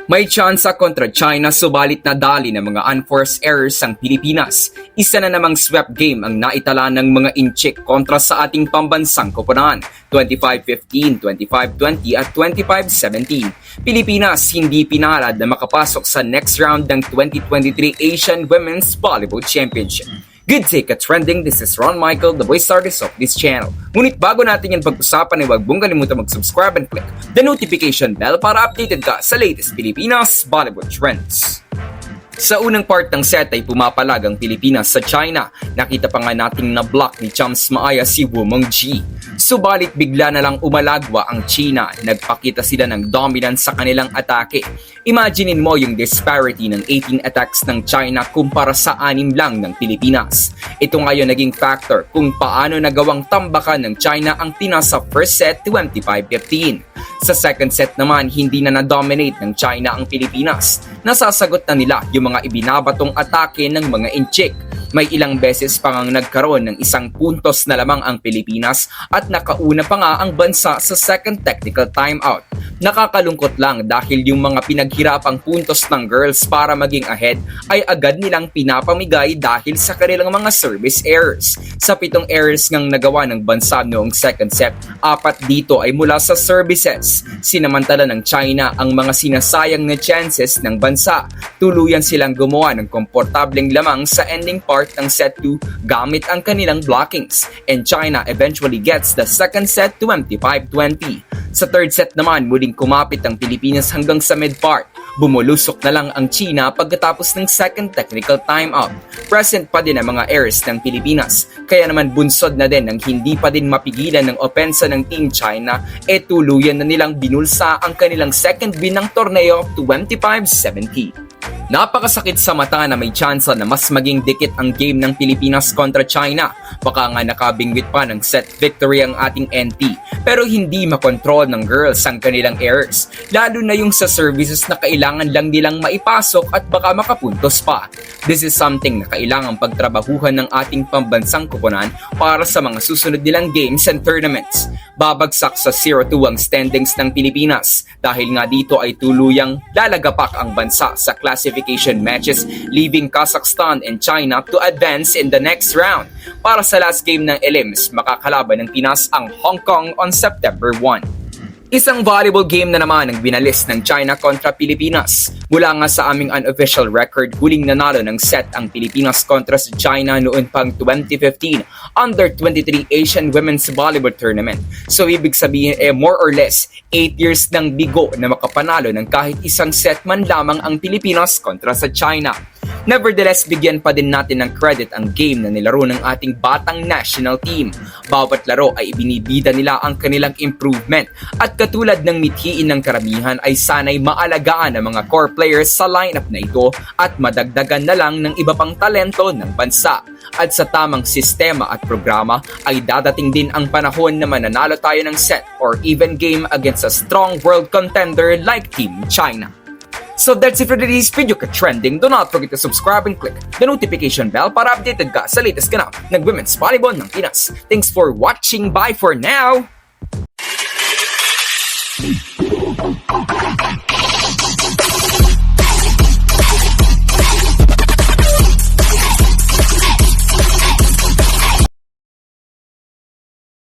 May tsansa kontra China subalit nadali ng mga unforced errors ang Pilipinas. Isa na namang swept game ang naitala ng mga incheck kontra sa ating pambansang koponan, 25-15, 25-20 at 25-17. Pilipinas hindi pinalad na makapasok sa next round ng 2023 Asian Women's Volleyball Championship. Good day ka-trending, this is Ron Michael, the voice artist of this channel. Ngunit bago natin yan pag-usapan ay huwag mong kalimutan mag-subscribe and click the notification bell para updated ka sa latest Pilipinas volleyball trends. Sa unang part ng set ay pumapalag ang Pilipinas sa China. Nakita pa nga nating na-block ni Chams Maaya si Wu Mengji. Subalit bigla na lang umalagwa ang China. Nagpakita sila ng dominance sa kanilang atake. Imaginin mo yung disparity ng 18 attacks ng China kumpara sa 6 lang ng Pilipinas. Ito ngayon naging factor kung paano nagawang tambakan ng China ang Pinas sa first set 25-15. Sa second set naman, hindi na na-dominate ng China ang Pilipinas. Nasasagot na nila yung mga ibinabatong atake ng mga incheck. May ilang beses pa ngang nagkaroon ng isang puntos na lamang ang Pilipinas at nakauna pa nga ang bansa sa second technical timeout. Nakakalungkot lang dahil yung mga pinaghirapang puntos ng girls para maging ahead ay agad nilang pinapamigay dahil sa kanilang mga service errors. Sa 7 errors ngang nagawa ng bansa noong second set, 4 dito ay mula sa services. Sinamantala ng China ang mga sinasayang na chances ng bansa. Tuluyan silang gumawa ng komportableng lamang sa ending part ng set 2 gamit ang kanilang blockings. And China eventually gets the second set 25-20. Sa third set naman, muling kumapit ang Pilipinas hanggang sa mid-part. Bumulusok na lang ang China pagkatapos ng second technical timeout. Present pa din ang mga errors ng Pilipinas, kaya naman bunsod na din ng hindi pa din mapigilan ng opensa ng Team China, tuluyan na nilang binulsa ang kanilang second win ng torneo 25-17. Napakasakit sa mata na may tsansa na mas maging dikit ang game ng Pilipinas kontra China. Baka nga nakabingwit pa ng set victory ang ating NT. Pero hindi makontrol ng girls ang kanilang errors. Lalo na yung sa services na kailangan lang nilang maipasok at baka makapuntos pa. This is something na kailangang pagtrabahuhan ng ating pambansang koponan para sa mga susunod nilang games and tournaments. Babagsak sa 0-2 ang standings ng Pilipinas dahil nga dito ay tuluyang lalagapak ang bansa sa classification matches, leaving Kazakhstan and China to advance in the next round. Para sa last game ng elims, makakalaban ng Pinas ang Hong Kong on September 1. Isang volleyball game na naman ang binalis ng China kontra Pilipinas. Mula nga sa aming unofficial record, huling nanalo ng set ang Pilipinas kontra sa China noon pang 2015 Under 23 Asian Women's Volleyball Tournament. So ibig sabihin more or less 8 years ng bigo na makapanalo ng kahit isang set man lamang ang Pilipinas kontra sa China. Nevertheless, bigyan pa din natin ng credit ang game na nilaro ng ating batang national team. Bawat laro ay ibinibida nila ang kanilang improvement at katulad ng mithiin ng karamihan ay sanay maalagaan ang mga core players sa lineup na ito at madagdagan na lang ng iba pang talento ng bansa. At sa tamang sistema at programa ay dadating din ang panahon na mananalo tayo ng set or even game against a strong world contender like Team China. So that's it for today's video ka-trending. Do not forget to subscribe and click the notification bell para updated ka sa latest ganap ng women's volleyball ng Pinas. Thanks for watching. Bye for now!